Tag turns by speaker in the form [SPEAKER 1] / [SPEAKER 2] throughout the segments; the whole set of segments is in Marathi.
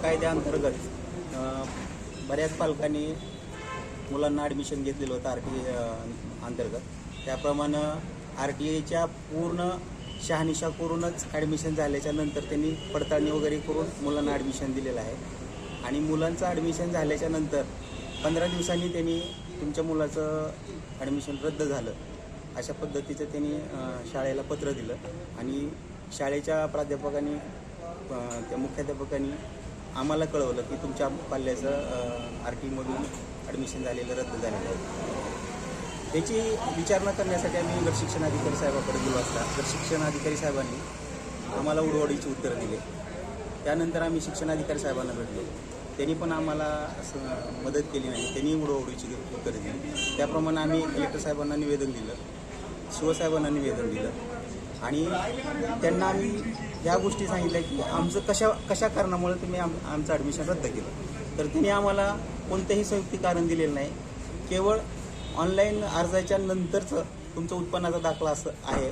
[SPEAKER 1] कायद्याअंतर्गत बऱ्याच पालकांनी मुलांना ॲडमिशन घेतलेलं होतं RTI अंतर्गत. त्याप्रमाणे RTIच्या पूर्ण शहानिशा करूनच ॲडमिशन झाल्याच्या नंतर त्यांनी पडताळणी वगैरे करून मुलांना ॲडमिशन दिलेलं आहे. आणि मुलांचं ॲडमिशन झाल्याच्या नंतर 15 दिवसांनी त्यांनी तुमच्या मुलाचं ॲडमिशन रद्द झालं अशा पद्धतीचं त्यांनी शाळेला पत्र दिलं. आणि शाळेच्या प्राध्यापकांनी त्या मुख्याध्यापकांनी आम्हाला कळवलं की तुमच्या पाल्याचं RTIमधून ॲडमिशन झालेलं रद्द झालेलं आहे. त्याची विचारणा करण्यासाठी आम्ही गट शिक्षणाधिकारी साहेबांकडे गेलो असता गट शिक्षणाधिकारी साहेबांनी आम्हाला उडवडीची उत्तरं दिली. त्यानंतर आम्ही शिक्षणाधिकारी साहेबांना भेटलो. त्यांनी पण आम्हाला असं मदत केली नाही, त्यांनी उडवडीची उत्तरं दिली. त्याप्रमाणे आम्ही कलेक्टर साहेबांना निवेदन दिलं, शिवसाहेबांना निवेदन दिलं आणि त्यांना आम्ही ह्या गोष्टी सांगितल्या की आमचं कशा कारणामुळे तुम्ही आमचं ॲडमिशन रद्द केलं. तर त्यांनी आम्हाला कोणतंही संयुक्ती कारण दिलेलं नाही. केवळ ऑनलाईन अर्जाच्या नंतरचं तुमचं उत्पन्नाचा दाखला असं आहे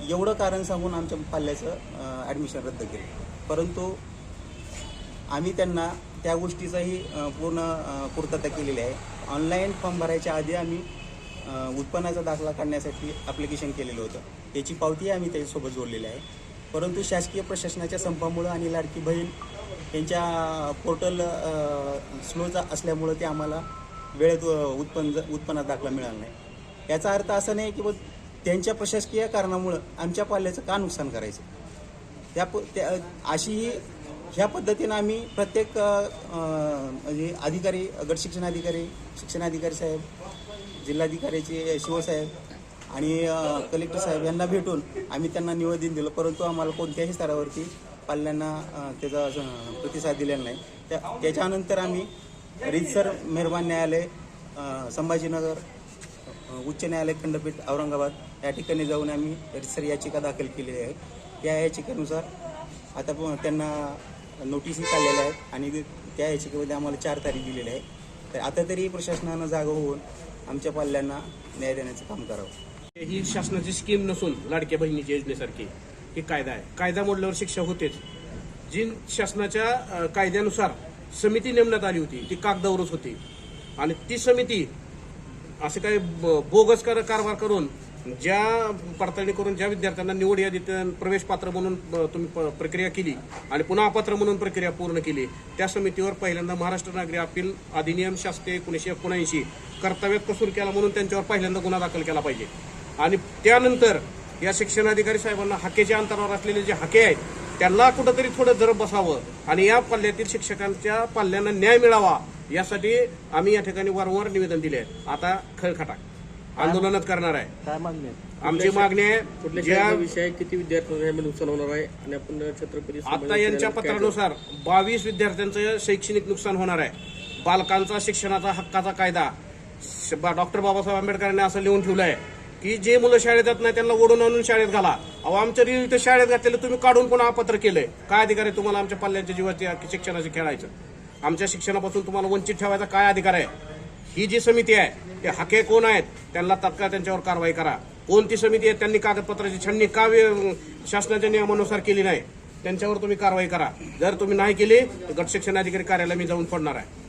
[SPEAKER 1] एवढं कारण सांगून आमच्या पाल्याचं ॲडमिशन रद्द केलं. परंतु आम्ही त्यांना त्या गोष्टीचाही पूर्ण पूर्तता केलेली आहे. ऑनलाईन फॉर्म भरायच्या आधी आम्ही उत्पन्नाचा दाखला काढण्यासाठी ॲप्लिकेशन केलेलं होतं. त्याची पावती आम्ही त्याच्यासोबत जोडलेली आहे. परंतु शासकीय प्रशासनाच्या संपामुळं आणि लाडकी बहीण यांच्या पोर्टल स्लो असल्यामुळं ते आम्हाला वेळेत उत्पन्नाचा दाखला मिळाला नाही. याचा अर्थ असा नाही की त्यांच्या प्रशासकीय कारणामुळं आमच्या पाल्याचं का नुकसान करायचं. अशी ह्या पद्धतीनं आम्ही प्रत्येक म्हणजे अधिकारी, गट शिक्षणाधिकारी साहेब, जिल्हाधिकाऱ्याचे शिवसाहेब आणि कलेक्टर साहेब यांना भेटून आम्ही त्यांना निवेदन दिलं. परंतु आम्हाला कोणत्याही स्तरावरती पाल्यांना त्याचा प्रतिसाद दिलेला नाही. त्याच्यानंतर आम्ही रीतसर मेहरबान न्यायालय, संभाजीनगर उच्च न्यायालय खंडपीठ औरंगाबाद या ठिकाणी जाऊन आम्ही रीतसर याचिका दाखल केलेली आहे. त्या याचिकेनुसार आता त्यांना नोटीसही काढलेल्या आहेत आणि त्या याचिकेमध्ये आम्हाला 4 तारीख दिलेली आहे. तर आता तरी प्रशासनानं जागा होऊन आमच्या पाल्यांना न्याय देण्याचं काम करावं.
[SPEAKER 2] ही शासनाची स्कीम नसून लाडक्या बहिणीच्या योजनेसारखी ही कायदा आहे. कायदा मोडल्यावर शिक्षा होतेच. जी शासनाच्या कायद्यानुसार समिती नेमण्यात आली होती ती कागदावरच होती आणि ती समिती असे काही बोगस कारभार करून ज्या पडताळणी करून ज्या विद्यार्थ्यांना निवड यादीत प्रवेश पात्र म्हणून तुम्ही प्रक्रिया केली आणि पुन्हा अपात्र म्हणून प्रक्रिया पूर्ण केली, त्या समितीवर पहिल्यांदा महाराष्ट्र नागरी अपील अधिनियम शास्त्रीय 1979 कर्तव्यात कसूर केला म्हणून त्यांच्यावर पहिल्यांदा गुन्हा दाखल केला पाहिजे. आणि त्यानंतर या शिक्षणाधिकारी साहेबांना हाकेच्या अंतरावर असलेले जे हाके आहेत त्यांना कुठंतरी थोडं जरब बसावं आणि या पल्ल्यातील शिक्षकांच्या पाल्यांना न्याय मिळावा यासाठी आम्ही या ठिकाणी वारंवार निवेदन दिले आहे. आता खळखटाक आंदोलनच करणार आहे.
[SPEAKER 3] काय मागणी आहे?
[SPEAKER 2] आमची मागणी आहे
[SPEAKER 3] कुठल्या विषय किती विद्यार्थ्यांना नुकसान होणार आहे आणि आपण छत्रपती
[SPEAKER 2] आता यांच्या पत्रानुसार 22 विद्यार्थ्यांचं शैक्षणिक नुकसान होणार आहे. बालकांचा शिक्षणाचा हक्काचा कायदा डॉक्टर बाबासाहेब आंबेडकरांनी असं लिहून ठेवलं आहे की जे मुलं शाळेत जात नाही त्यांना ओढून आणून शाळेत घाला. अहो आमच्या इथं शाळेत घातलेलं तुम्ही काढून पुन्हा अपात्र केलंय. काय अधिकार आहे तुम्हाला आमच्या पाल्यांच्या जीवाच्या शिक्षणाचे खेळायचं? आमच्या शिक्षणापासून तुम्हाला वंचित ठेवायचा काय अधिकार आहे? ही जी समिती आहे ते हाके कोण आहेत त्यांना तात्काळ त्यांच्यावर कारवाई करा. कोणती समिती आहे त्यांनी कागदपत्राची छाननी का शासनाच्या नियमानुसार केली नाही त्यांच्यावर तुम्ही कारवाई करा. जर तुम्ही नाही केली तर गट शिक्षणाधिकारी कार्यालयाला मी जाऊन फोडणार आहे.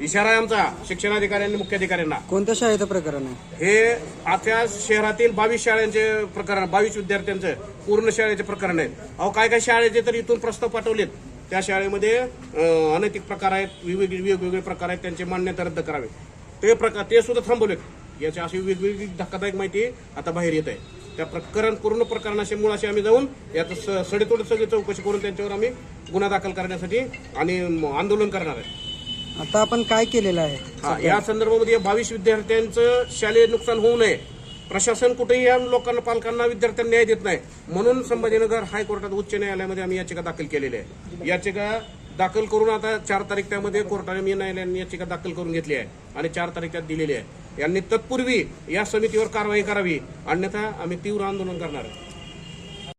[SPEAKER 2] इशारा आहे आमचा शिक्षणाधिकाऱ्यांनी मुख्याधिकाऱ्यांना.
[SPEAKER 4] कोणत्या शाळेचं प्रकरण आहे
[SPEAKER 2] हे? आता शहरातील 22 शाळांचे प्रकरण, 22 विद्यार्थ्यांचं पूर्ण शाळेचे प्रकरण आहेत. अहो काय शाळेचे तर इथून प्रस्ताव पाठवलेत. त्या शाळेमध्ये अनैतिक प्रकार आहेत, वेगवेगळे प्रकार आहेत, त्यांची मान्यता रद्द करावी. ते सुद्धा थांबवलेत. याची अशी वेगवेगळी धक्कादायक माहिती आता बाहेर येत आहे. त्या पूर्ण प्रकरणाशी मुळाशी आम्ही जाऊन यात सडेतोड सगळी चौकशी करून त्यांच्यावर आम्ही गुन्हा दाखल करण्यासाठी आणि आंदोलन करणार आहे.
[SPEAKER 4] आता आपण काय केलेलं आहे
[SPEAKER 2] या संदर्भामध्ये 22 विद्यार्थ्यांचं शालेय नुकसान होऊ नये. प्रशासन कुठेही या लोकांना, पालकांना, विद्यार्थ्यांना न्याय देत नाही म्हणून संभाजीनगर हायकोर्टात उच्च न्यायालयामध्ये आम्ही याचिका दाखल केलेली आहे. याचिका दाखल करून आता 4 तारीख त्यामध्ये कोर्टाने न्यायालयाने याचिका दाखल करून घेतली आहे आणि 4 तारीख त्यात दिलेली आहे. यांनी तत्पूर्वी या समितीवर कारवाई करावी, अन्यथा आम्ही तीव्र आंदोलन करणार आहे.